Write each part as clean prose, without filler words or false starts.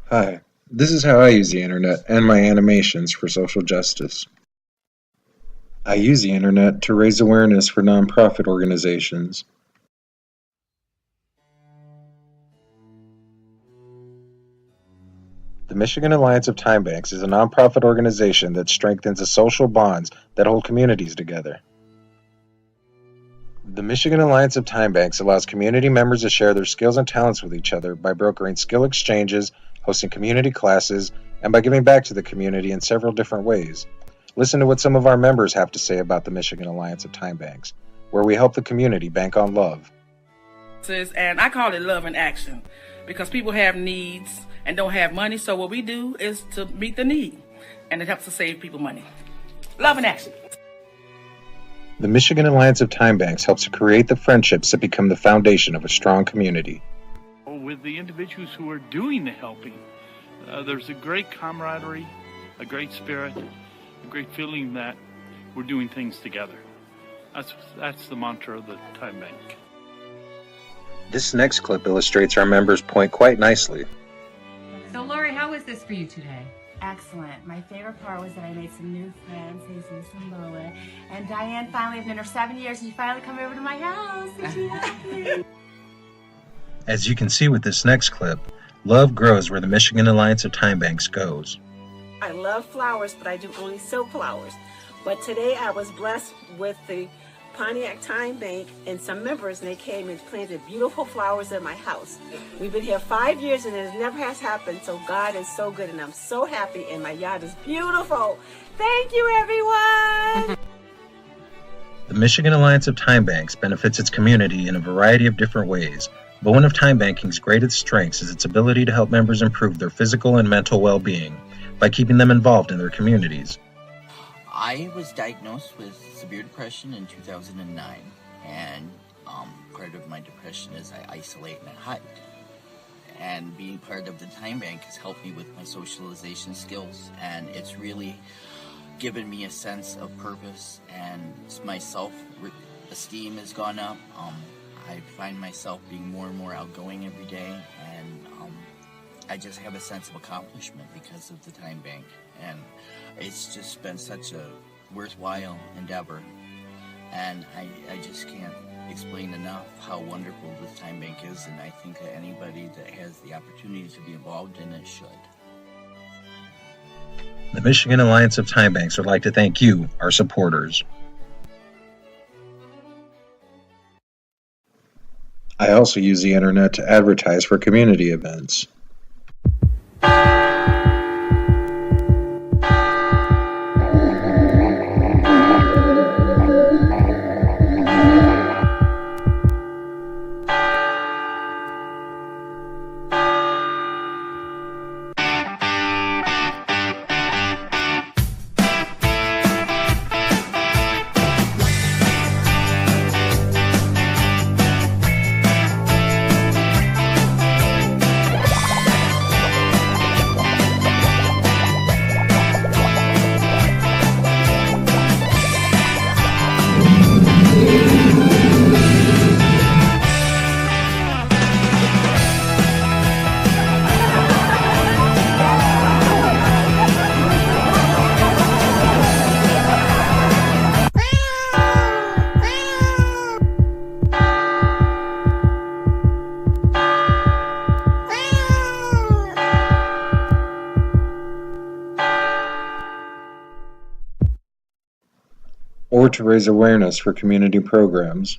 Hi, this is how I use the internet and my animations for social justice. I use the internet to raise awareness for nonprofit organizations. The Michigan Alliance of Time Banks is a nonprofit organization that strengthens the social bonds that hold communities together. The Michigan Alliance of Time Banks allows community members to share their skills and talents with each other by brokering skill exchanges, hosting community classes, and by giving back to the community in several different ways. Listen to what some of our members have to say about the Michigan Alliance of Time Banks, where we help the community bank on love. And I call it love in action because people have needs and don't have money. So what we do is to meet the need, and it helps to save people money. Love in action. The Michigan Alliance of Time Banks helps to create the friendships that become the foundation of a strong community. With the individuals who are doing the helping, there's a great camaraderie, a great spirit, a great feeling that we're doing things together. That's the mantra of the Time Bank. This next clip illustrates our members' point quite nicely. So, Lori, how was this for you today? Excellent. My favorite part was that I made some new friends, Jesus and Lola. And Diane finally, I've known her 7 years, and she finally come over to my house, and she helped me. As you can see with this next clip, love grows where the Michigan Alliance of Time Banks goes. I love flowers, but I do only silk flowers. But today I was blessed with the Pontiac Time Bank and some members, and they came and planted beautiful flowers in my house. We've been here 5 years and it never has happened, so God is so good and I'm so happy and my yard is beautiful. Thank you, everyone! The Michigan Alliance of Time Banks benefits its community in a variety of different ways, but one of time banking's greatest strengths is its ability to help members improve their physical and mental well-being by keeping them involved in their communities. I was diagnosed with severe depression in 2009, and part of my depression is I isolate and I hide. And being part of the Time Bank has helped me with my socialization skills, and it's really given me a sense of purpose, and my self-esteem has gone up. I find myself being more and more outgoing every day, and I just have a sense of accomplishment because of the Time Bank, and it's just been such a worthwhile endeavor, and I just can't explain enough how wonderful this Time Bank is, and I think that anybody that has the opportunity to be involved in it should. The Michigan Alliance of Time Banks would like to thank you, our supporters. I also use the internet to advertise for community events. Or to raise awareness for community programs.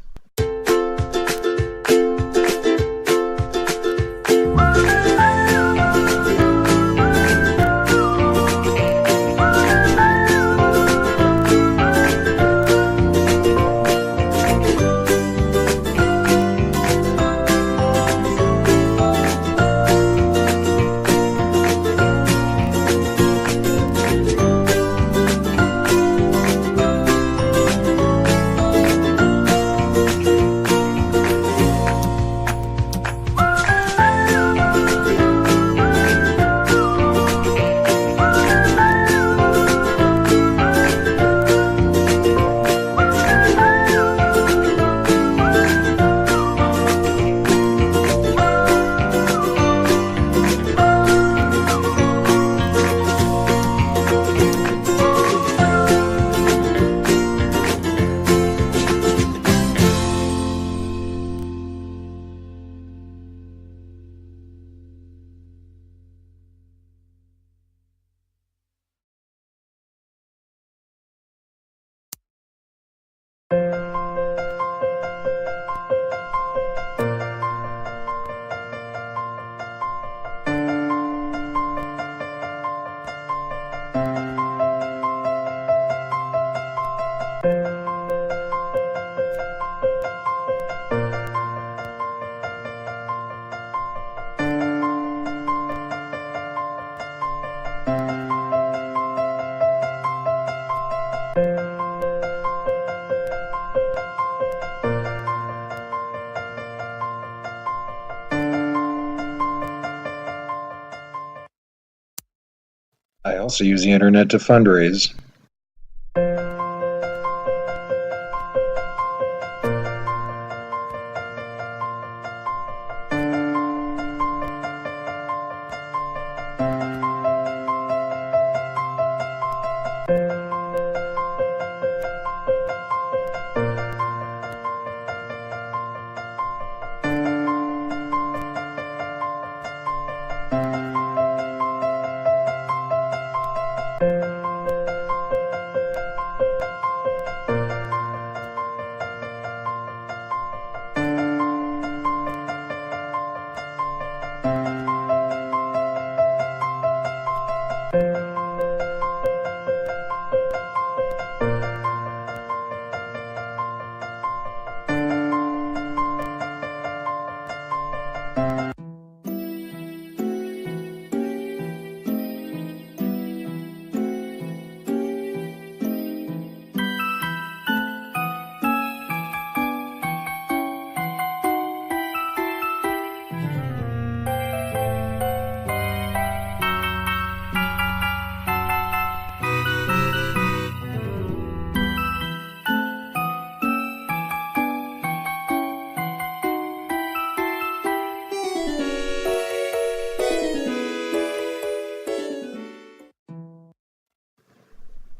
I also use the internet to fundraise.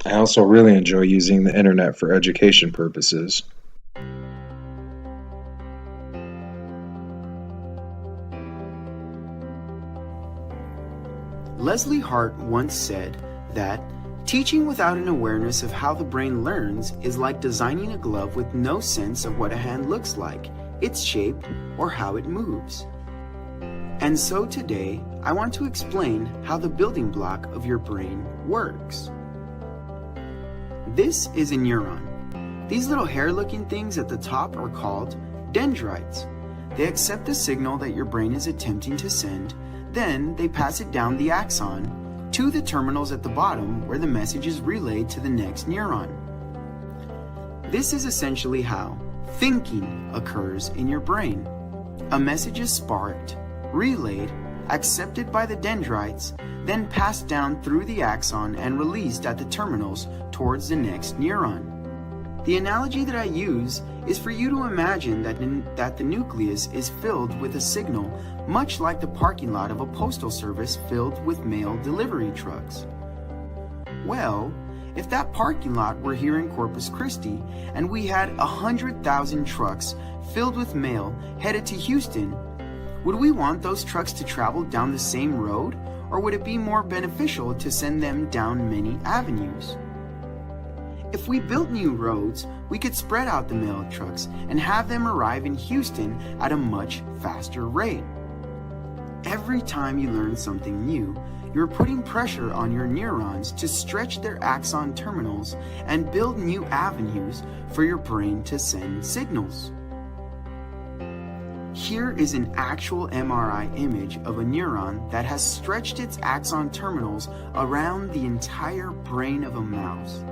I also really enjoy using the internet for education purposes. Leslie Hart once said that teaching without an awareness of how the brain learns is like designing a glove with no sense of what a hand looks like, its shape, or how it moves. And so today, I want to explain how the building block of your brain works. This is a neuron. These little hair-looking things at the top are called dendrites. They accept the signal that your brain is attempting to send, then they pass it down the axon to the terminals at the bottom where the message is relayed to the next neuron. This is essentially how thinking occurs in your brain. A message is sparked, relayed, accepted by the dendrites, then passed down through the axon and released at the terminals towards the next neuron. The analogy that I use is for you to imagine that the nucleus is filled with a signal much like the parking lot of a postal service filled with mail delivery trucks. Well, if that parking lot were here in Corpus Christi and we had 100,000 trucks filled with mail headed to Houston, would we want those trucks to travel down the same road, or would it be more beneficial to send them down many avenues? If we built new roads, we could spread out the mail trucks and have them arrive in Houston at a much faster rate. Every time you learn something new, you're putting pressure on your neurons to stretch their axon terminals and build new avenues for your brain to send signals. Here is an actual MRI image of a neuron that has stretched its axon terminals around the entire brain of a mouse.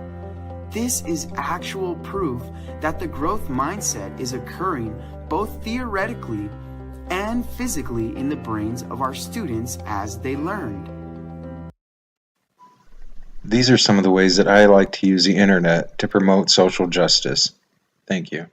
This is actual proof that the growth mindset is occurring both theoretically and physically in the brains of our students as they learned. These are some of the ways that I like to use the internet to promote social justice. Thank you.